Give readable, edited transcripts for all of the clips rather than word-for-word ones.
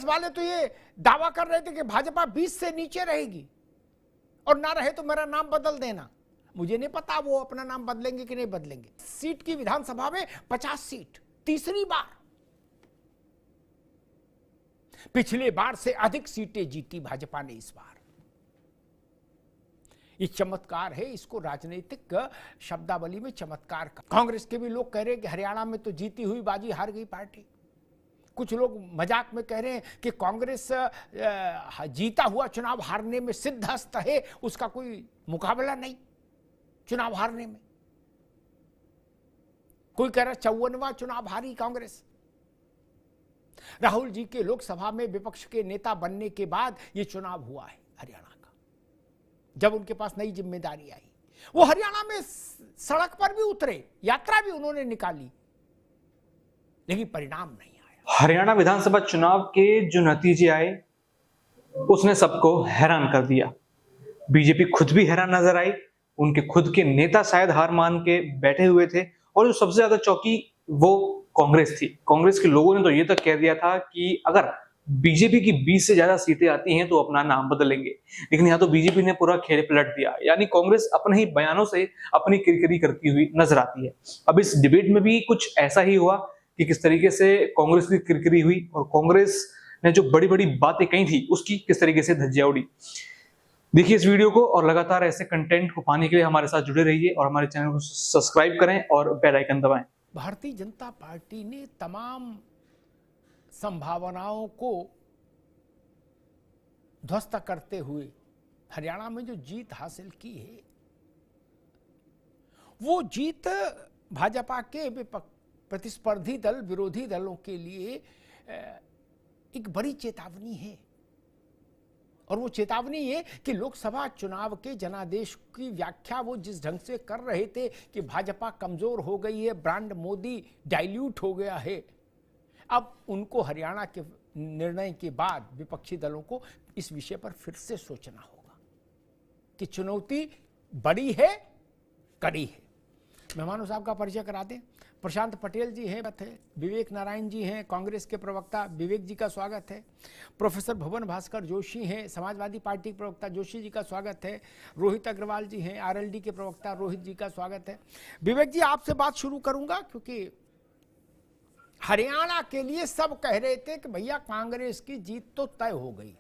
कांग्रेस वाले तो ये दावा कर रहे थे कि भाजपा 20 से नीचे रहेगी और ना रहे तो मेरा नाम बदल देना। मुझे नहीं पता वो अपना नाम बदलेंगे कि नहीं बदलेंगे। सीट की विधानसभा में 50 सीट, तीसरी बार। पिछले बार से अधिक सीटें जीती भाजपा ने इस बार। ये चमत्कार है, इसको राजनीतिक शब्दावली में चमत्कार का। कांग्रेस के भी लोग कह रहे हैं कि हरियाणा में तो जीती हुई बाजी हार गई पार्टी। कुछ लोग मजाक में कह रहे हैं कि कांग्रेस जीता हुआ चुनाव हारने में सिद्धहस्त है, उसका कोई मुकाबला नहीं चुनाव हारने में। कोई कह रहा 54वां चुनाव हारी कांग्रेस। राहुल जी के लोकसभा में विपक्ष के नेता बनने के बाद यह चुनाव हुआ है हरियाणा का, जब उनके पास नई जिम्मेदारी आई। वो हरियाणा में सड़क पर भी उतरे, यात्रा भी उन्होंने निकाली, लेकिन परिणाम नहीं आया। हरियाणा विधानसभा चुनाव के जो नतीजे आए उसने सबको हैरान कर दिया। बीजेपी खुद भी हैरान नजर आई, उनके खुद के नेता शायद हार मान के बैठे हुए थे, और जो सबसे ज्यादा चौंकी वो कांग्रेस थी। कांग्रेस के लोगों ने तो ये तक कह दिया था कि अगर बीजेपी की 20 से ज्यादा सीटें आती हैं तो अपना नाम बदलेंगे। लेकिन यहाँ तो बीजेपी ने पूरा खेल पलट दिया, यानी कांग्रेस अपने ही बयानों से अपनी किरकिरी करती हुई नजर आती है। अब इस डिबेट में भी कुछ ऐसा ही हुआ कि किस तरीके से कांग्रेस की किरकिरी हुई और कांग्रेस ने जो बड़ी बड़ी बातें कही थी उसकी किस तरीके से धज्जियां उड़ी। देखिए इस वीडियो को, और लगातार ऐसे कंटेंट को पाने के लिए हमारे साथ जुड़े रहिए और हमारे चैनल को सब्सक्राइब करें और बेल आइकन दबाएं। भारतीय जनता पार्टी ने तमाम संभावनाओं को ध्वस्त करते हुए हरियाणा में जो जीत हासिल की है, वो जीत भाजपा के प्रतिस्पर्धी दल, विरोधी दलों के लिए एक बड़ी चेतावनी है। और वो चेतावनी ये कि लोकसभा चुनाव के जनादेश की व्याख्या वो जिस ढंग से कर रहे थे कि भाजपा कमजोर हो गई है, ब्रांड मोदी डाइल्यूट हो गया है, अब उनको हरियाणा के निर्णय के बाद विपक्षी दलों को इस विषय पर फिर से सोचना होगा कि चुनौती बड़ी है, कड़ी है। मेहमानों साहब का परिचय करा दें। प्रशांत पटेल जी हैं, विवेक नारायण जी हैं, कांग्रेस के प्रवक्ता, विवेक जी का स्वागत है। प्रोफेसर भुवन भास्कर जोशी हैं, समाजवादी पार्टी के प्रवक्ता, जोशी जी का स्वागत है। रोहित अग्रवाल जी हैं, आरएलडी के प्रवक्ता, रोहित जी का स्वागत है। विवेक जी आपसे बात शुरू करूंगा, क्योंकि हरियाणा के लिए सब कह रहे थे कि भैया कांग्रेस की जीत तो तय हो गई।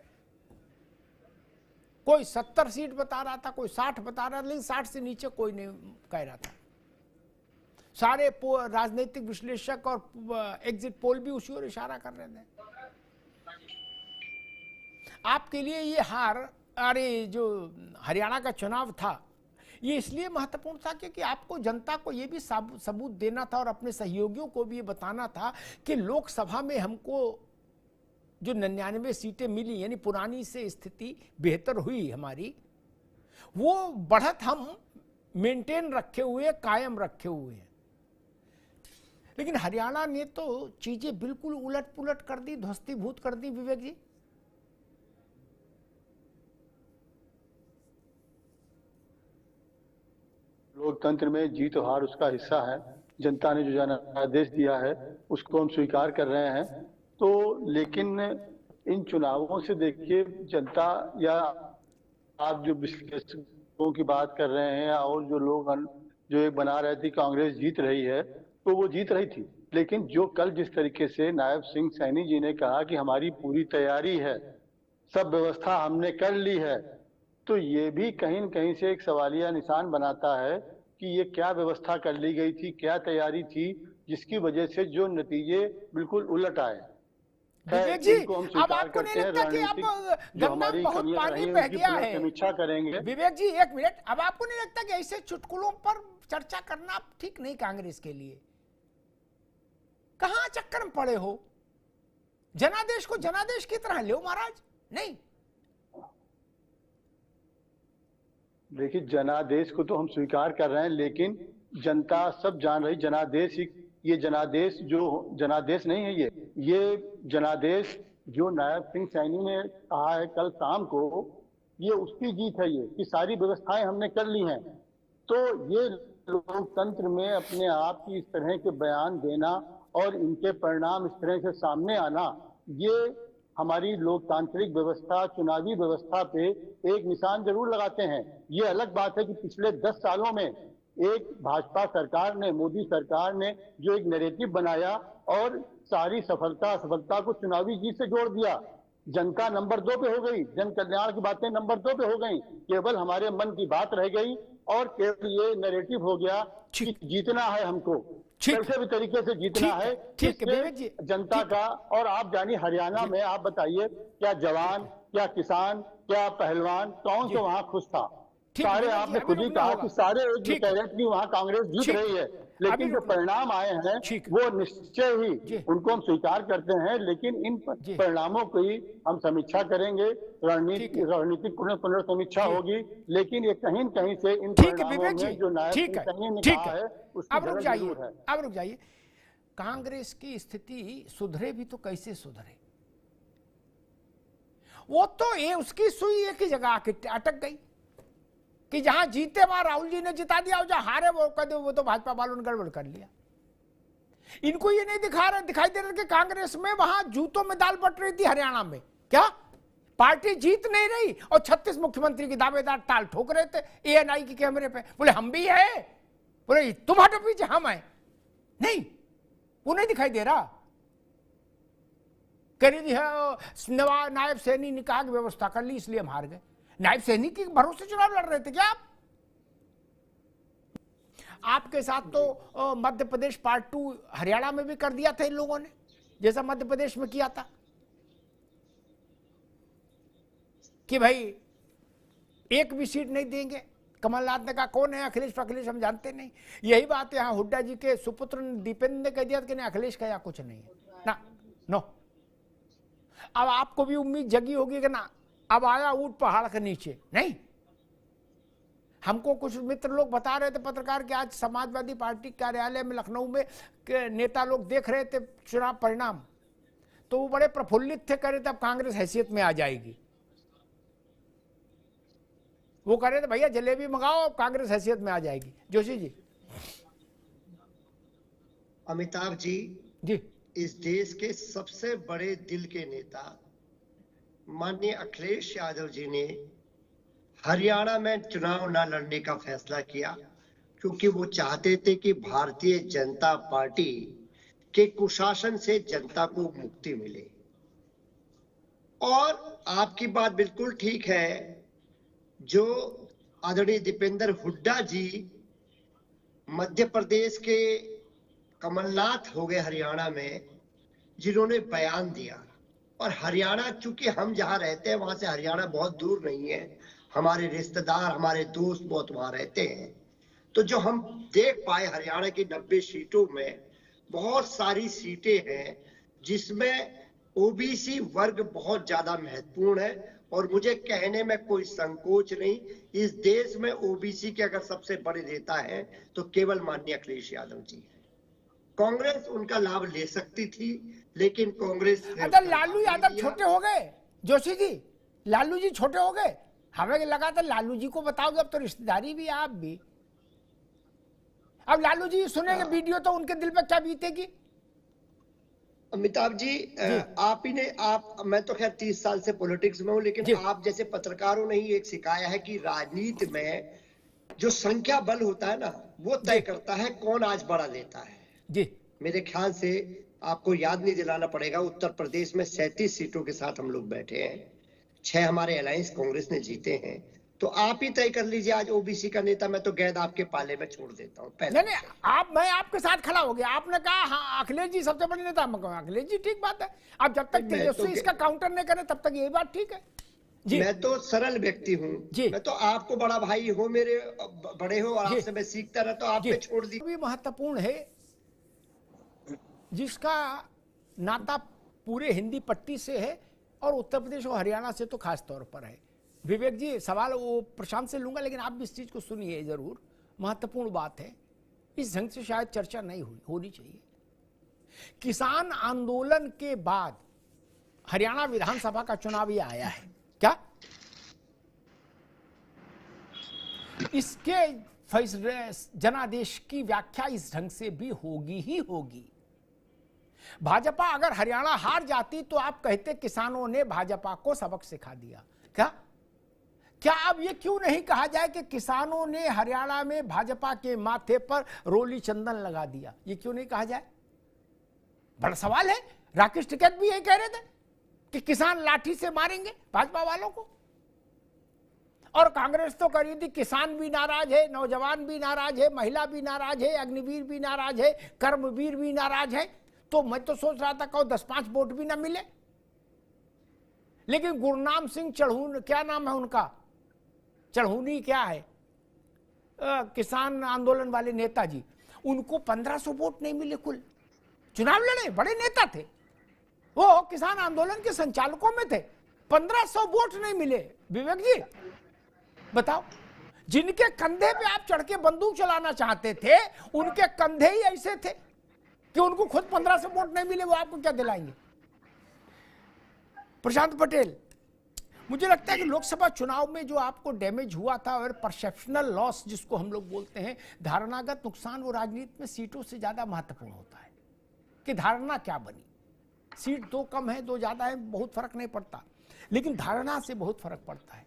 कोई 70 सीट बता रहा था, कोई 60 बता रहा था, लेकिन 60 से नीचे कोई नहीं कह रहा था। सारे राजनीतिक विश्लेषक और एग्जिट पोल भी उसी ओर इशारा कर रहे थे। आपके लिए ये हार, अरे जो हरियाणा का चुनाव था, ये इसलिए महत्वपूर्ण था क्योंकि आपको जनता को ये भी सबूत देना था और अपने सहयोगियों को भी ये बताना था कि लोकसभा में हमको जो 99 सीटें मिली, यानी पुरानी से स्थिति बेहतर हुई हमारी, वो बढ़त हम मेंटेन रखे हुए, कायम रखे हुए हैं। लेकिन हरियाणा ने तो चीजें बिल्कुल उलट पुलट कर दी, ध्वस्तीभूत कर दी। विवेक जी, लोकतंत्र में जीत और हार उसका हिस्सा है। जनता ने जो जनादेश दिया है उसको हम स्वीकार कर रहे हैं। तो लेकिन इन चुनावों से देखिए, जनता या आप जो विश्लेषकों की बात कर रहे हैं और जो लोग जो एक बना रहे थे कांग्रेस जीत रही है, तो वो जीत रही थी। लेकिन जो कल जिस तरीके से नायब सिंह सैनी जी ने कहा कि हमारी पूरी तैयारी है, सब व्यवस्था हमने कर ली है, तो ये भी कहीं न कहीं से एक सवालिया निशान बनाता है कि ये क्या व्यवस्था कर ली गई थी, क्या तैयारी थी, जिसकी वजह से जो नतीजे बिल्कुल उलट आए। विवेक जी, अब आपको नहीं लगता कि अब गंगा में बहुत पानी बह गया है? समीक्षा करेंगे। विवेक जी एक मिनट, अब आपको नहीं लगता कि ऐसे चुटकुलों पर चर्चा करना ठीक नहीं कांग्रेस के लिए? कहां चक्कर में पड़े हो? जनादेश को जनादेश की तरह लो महाराज। नहीं, देखिए जनादेश को तो हम स्वीकार कर रहे हैं, लेकिन जनता सब जान रही जनादेश, ये जनादेश जो जनादेश नहीं है, ये जनादेश जो नायब सिंह सैनी ने कहा है कल शाम को, ये उसकी जीत है। ये कि सारी व्यवस्थाएं हमने कर ली हैं। तो ये लोकतंत्र में अपने आप की इस तरह के बयान देना और इनके परिणाम इस तरह से सामने आना, ये हमारी लोकतांत्रिक व्यवस्था, चुनावी व्यवस्था पे एक निशान जरूर लगाते हैं। ये अलग बात है कि पिछले 10 सालों में एक भाजपा सरकार ने, मोदी सरकार ने जो एक नैरेटिव बनाया और सारी सफलता को चुनावी जीत से जोड़ दिया। जनता नंबर 2 पे हो गई, जन कल्याण की बातें नंबर 2 पे हो गई, केवल हमारे मन की बात रह गई और केवल ये नैरेटिव हो गया कि जीतना है हमको, कैसे भी तरीके से जीतना है। इससे जनता का, और आप जानिए हरियाणा में आप बताइए क्या जवान, क्या किसान, क्या पहलवान, कौन सा वहां खुश था? सारे, आपने खुद ही कहा कि सारे एक डायरेक्टली वहां कांग्रेस जीत रही है, लेकिन जो परिणाम आए हैं वो निश्चय ही उनको हम स्वीकार करते हैं, लेकिन इन परिणामों की हम समीक्षा करेंगे, रणनीतिक पुनर्समीक्षा होगी, लेकिन ये कहीं न कहीं से इन परिणामों में जो नायक कहीं ने कहा है उसकी अब रुक जाइए। कांग्रेस की स्थिति सुधरे भी तो कैसे सुधरे? वो तो ये उसकी सुई एक ही जगह आके अटक गई कि जहां जीते वहां राहुल जी ने जिता दिया और जहां हारे वो कह दो वो तो भाजपा वालों ने गड़बड़ कर लिया। इनको ये नहीं दिखाई दे रहा कि कांग्रेस में वहां जूतों में दाल बट रही थी हरियाणा में। क्या पार्टी जीत नहीं रही और 36 मुख्यमंत्री के दावेदार ताल ठोक रहे थे एएनआई के कैमरे पे, बोले हम भी है, बोले तुम हटो पीछे, हम है नहीं, वो नहीं दिखाई दे रहा। करीब नायब सैनी ने कहा कि व्यवस्था कर ली इसलिए हम हार गए। नायब सैनी के भरोसे चुनाव लड़ रहे थे क्या आप? आपके साथ तो मध्य प्रदेश पार्ट 2 हरियाणा में भी कर दिया था इन लोगों ने, जैसा मध्य प्रदेश में किया था कि भाई एक भी सीट नहीं देंगे। कमलनाथ ने कहा कौन है अखिलेश? हम जानते नहीं। यही बात यहां हुड्डा जी के सुपुत्र दीपेंद्र ने कह दिया कि नहीं अखिलेश का यहाँ कुछ नहीं है ना, नो। अब आपको भी उम्मीद जगी होगी कि ना अब आया ऊंट पहाड़ के नीचे, नहीं। हमको कुछ मित्र लोग बता रहे थे पत्रकार कि आज समाजवादी पार्टी कार्यालय में लखनऊ में नेता लोग देख रहे थे चुनाव परिणाम, तो वो बड़े प्रफुल्लित थे, कह रहे थे अब कांग्रेस हैसियत में आ जाएगी। वो कह रहे थे भैया जलेबी मंगाओ, कांग्रेस हैसियत में आ जाएगी। जोशी जी। अमिताभ जी, इस देश के सबसे बड़े दिल के नेता माननीय अखिलेश यादव जी ने हरियाणा में चुनाव न लड़ने का फैसला किया क्योंकि वो चाहते थे कि भारतीय जनता पार्टी के कुशासन से जनता को मुक्ति मिले। और आपकी बात बिल्कुल ठीक है, जो आदरणीय दीपेंद्र हुड्डा जी मध्य प्रदेश के कमलनाथ हो गए हरियाणा में, जिन्होंने बयान दिया। और हरियाणा, चूंकि हम जहां रहते हैं वहां से हरियाणा बहुत दूर नहीं है, हमारे रिश्तेदार, हमारे दोस्त बहुत वहां रहते हैं, तो जो हम देख पाए हरियाणा की 90 सीटों में बहुत सारी सीटें हैं जिसमें ओबीसी वर्ग बहुत ज्यादा महत्वपूर्ण है। और मुझे कहने में कोई संकोच नहीं, इस देश में ओबीसी के अगर सबसे बड़े नेता हैं तो केवल माननीय अखिलेश यादव जी है। कांग्रेस उनका लाभ ले सकती थी, लेकिन कांग्रेस, अगर लालू यादव छोटे हो गए, जोशी जी लालू जी छोटे हो गए, हमें लगा था लालू जी को बताओगे, अब तो रिश्तेदारी भी आप भी, अब लालू जी सुनेंगे वीडियो तो उनके दिल पे क्या बीतेगी? अमिताभ जी, आप ही ने, मैं तो खैर 30 साल से पॉलिटिक्स में हूं, लेकिन आप जैसे पत्रकारों ने ही एक सिखाया है कि राजनीति में जो संख्या बल होता है ना, वो तय करता है कौन आज बड़ा लेता है जी। मेरे ख्याल से आपको याद नहीं दिलाना पड़ेगा, उत्तर प्रदेश में 37 सीटों के साथ हम लोग बैठे हैं, 6 हमारे अलायंस कांग्रेस ने जीते हैं। तो आप ही तय कर लीजिए आज ओबीसी का नेता। मैं तो गेंद आपके पाले में छोड़ देता हूँ। नहीं, मैं आपके साथ खड़ा हो गया। आपने कहा हाँ अखिलेश जी सबसे बड़े नेता, मैं कहूँ अखिलेश जी ठीक बात है। अब जब तक तेजस्वी इसका काउंटर नहीं करे तब तक यही बात ठीक है जी। मैं तो सरल व्यक्ति हूँ, मैं तो आपको बड़ा भाई हो, मेरे बड़े हो, और आपसे मैं सीखता रहता हूँ, आप पे छोड़ दी। भी महत्वपूर्ण है जिसका नाता पूरे हिंदी पट्टी से है और उत्तर प्रदेश और हरियाणा से तो खास तौर पर है। विवेक जी सवाल वो प्रशांत से लूंगा, लेकिन आप भी इस चीज को सुनिए जरूर, महत्वपूर्ण बात है, इस ढंग से शायद चर्चा नहीं होनी चाहिए। किसान आंदोलन के बाद हरियाणा विधानसभा का चुनाव ये आया है क्या? इसके फैसले जनादेश की व्याख्या इस ढंग से भी होगी ही होगी। भाजपा अगर हरियाणा हार जाती तो आप कहते किसानों ने भाजपा को सबक सिखा दिया। क्या अब ये क्यों नहीं कहा जाए कि किसानों ने हरियाणा में भाजपा के माथे पर रोली चंदन लगा दिया? ये क्यों नहीं कहा जाए? बड़ा सवाल है। राकेश टिकैत भी यही कह रहे थे कि किसान लाठी से मारेंगे भाजपा वालों को, और कांग्रेस तो कह रही थी किसान भी नाराज है, नौजवान भी नाराज है, महिला भी नाराज है, अग्निवीर भी नाराज है, कर्मवीर भी नाराज है। तो मैं तो सोच रहा था कहो 10-5 वोट भी ना मिले। लेकिन गुरनाम सिंह चढ़ून, क्या नाम है उनका, चढ़ूनी क्या है, किसान आंदोलन वाले नेताजी, उनको 1500 वोट नहीं मिले। कुल चुनाव लड़े, बड़े नेता थे, वो किसान आंदोलन के संचालकों में थे, 1500 वोट नहीं मिले। विवेक जी बताओ, जिनके कंधे पे आप चढ़ के बंदूक चलाना चाहते थे उनके कंधे ही ऐसे थे कि उनको खुद 1500 वोट नहीं मिले, वो आपको क्या दिलाएंगे? प्रशांत पटेल, मुझे लगता है कि लोकसभा चुनाव में जो आपको डैमेज हुआ था और परसेप्शनल लॉस जिसको हम लोग बोलते हैं, धारणागत नुकसान, वो राजनीति में सीटों से ज्यादा महत्वपूर्ण होता है कि धारणा क्या बनी। सीट 2 कम है 2 ज्यादा है, बहुत फर्क नहीं पड़ता, लेकिन धारणा से बहुत फर्क पड़ता है।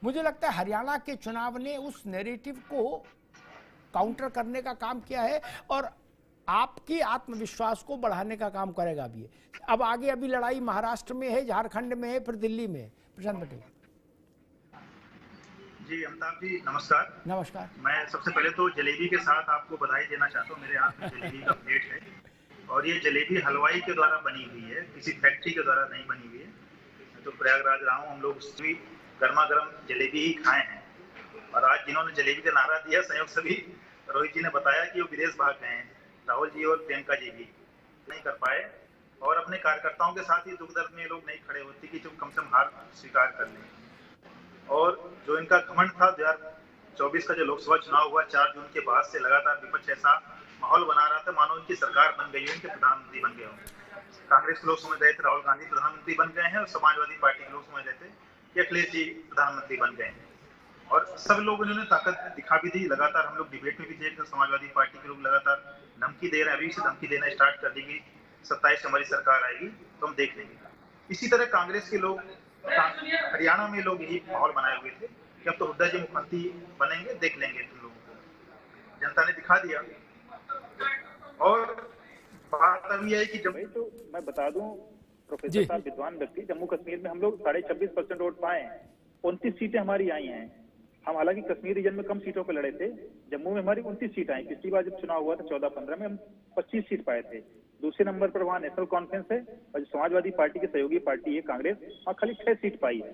मुझे लगता है हरियाणा के चुनाव ने उस नैरेटिव को काउंटर करने का काम किया है और आपकी आत्मविश्वास को बढ़ाने का काम करेगा भी। अब आगे अभी लड़ाई महाराष्ट्र में है, झारखंड में है, फिर दिल्ली में है। प्रशांत पटेल जी, अमिताभ जी नमस्कार। नमस्कार। मैं सबसे पहले तो जलेबी के साथ आपको बधाई देना चाहता हूँ। मेरे हाथ में जलेबी का प्लेट है और ये जलेबी हलवाई के द्वारा बनी हुई है, किसी फैक्ट्री के द्वारा नहीं बनी हुई है। मैं तो प्रयागराज रहा हूँ, हम लोग उसकी गर्मा गर्म जलेबी ही खाए हैं। और आज जिन्होंने जलेबी का नारा दिया, संयोग से भी रोहित जी ने बताया कि वो विदेश भाग गए हैं, राहुल जी और प्रियंका जी भी नहीं कर पाए और अपने कार्यकर्ताओं के साथ ही दुख दर्द में लोग नहीं खड़े होते कि जो कम से कम हार स्वीकार कर लें। और जो इनका घमंड था 2024 का जो लोकसभा चुनाव हुआ 4 जून के बाद से लगातार विपक्ष ऐसा माहौल बना रहा था मानो इनकी सरकार बन गई हो, इनके प्रधानमंत्री बन गए हो। कांग्रेस के लोग समझ रहे थे राहुल गांधी प्रधानमंत्री बन गए हैं और समाजवादी पार्टी के लोग समझ रहे थे कि अखिलेश जी प्रधानमंत्री बन गए हैं। और सब लोग इन्होंने ताकत दिखा भी दी। लगातार हम लोग डिबेट में भी थे, समाजवादी पार्टी के लोग लगातार धमकी दे रहे हैं, अभी से धमकी देना स्टार्ट कर देंगे, 27 हमारी सरकार आएगी तो हम देख लेंगे। इसी तरह कांग्रेस के लोग, हरियाणा में लोग यही माहौल बनाए हुए थे कि अब तो हुड्डा जी मुख्यमंत्री बनेंगे, देख लेंगे तुम लोगों को। जनता ने दिखा दिया। और बात अभी है कि जब तो मैं बता दूं प्रोफेसर साहब, विद्वान व्यक्ति, जम्मू कश्मीर में हम लोग 26.5% वोट पाए हैं, 29 सीटें हमारी आई हैं। हम हालांकि कश्मीर रीजन में कम सीटों पर लड़े थे, जम्मू में हमारी 29 सीट आई। पिछली बार जब चुनाव हुआ था 14-15 में हम 25 सीट पाए थे। दूसरे नंबर पर वहाँ नेशनल कॉन्फ्रेंस है और समाजवादी पार्टी की सहयोगी पार्टी है कांग्रेस, वहाँ खाली 6 सीट पाई है।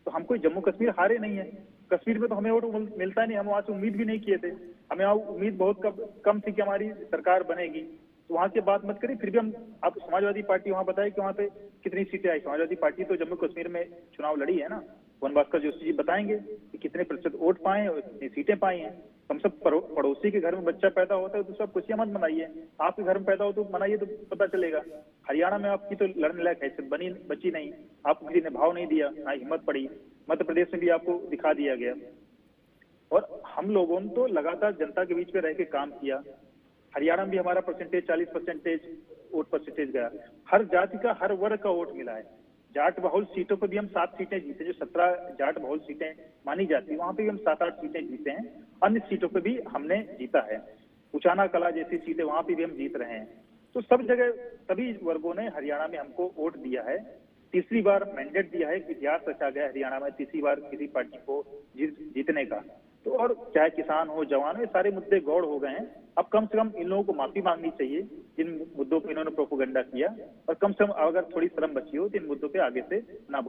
तो हम कोई जम्मू कश्मीर हारे नहीं है। कश्मीर में तो हमें वोट मिलता नहीं, हम वहाँ से उम्मीद भी नहीं किए थे। हमें वहाँ उम्मीद बहुत कम थी कि हमारी सरकार बनेगी, तो वहाँ की बात मत करिए। फिर भी हम आपको समाजवादी पार्टी वहाँ बताए कि वहाँ पे कितनी सीटें आई। समाजवादी पार्टी तो जम्मू कश्मीर में चुनाव लड़ी है ना, वनभास्कर जोशी जी बताएंगे कि कितने प्रतिशत वोट पाए और कितनी सीटें पाई हैं। हम सब पड़ोसी के घर में बच्चा पैदा होता है तो सब खुशियां मत मनाइए, आपके घर में पैदा हो तो मनाइए, तो पता चलेगा। हरियाणा में आपकी तो लड़ने लायक हैसियत बची नहीं, आपको किसी ने भाव नहीं दिया, ना हिम्मत पड़ी। मध्य प्रदेश में भी आपको दिखा दिया गया। और हम लोगों ने तो लगातार जनता के बीच में रह के काम किया। हरियाणा में भी हमारा परसेंटेज 40% वोट परसेंटेज गया। हर जाति का, हर वर्ग का वोट मिला है। जाट बहुल सीटों पर भी हम 7 सीटें जीते, जो 17 जाट बहुल सीटें मानी जाती है वहां पे भी हम 7-8 सीटें जीते हैं। अन्य सीटों पे भी हमने जीता है। उचाना कला जैसी सीटें वहां पे भी हम जीत रहे हैं। तो सब जगह सभी वर्गों ने हरियाणा में हमको वोट दिया है। तीसरी बार मैंडेट दिया है, इतिहास रचा गया हरियाणा में तीसरी बार किसी पार्टी को जीतने का। तो और चाहे किसान हो, जवान हो, ये सारे मुद्दे गौड़ हो गए हैं। अब कम से कम इन लोगों को माफी मांगनी चाहिए जिन मुद्दों पे इन्होंने प्रोपोगंडा किया, और कम से कम अगर थोड़ी शर्म बची हो तो इन मुद्दों पे आगे से ना बोले।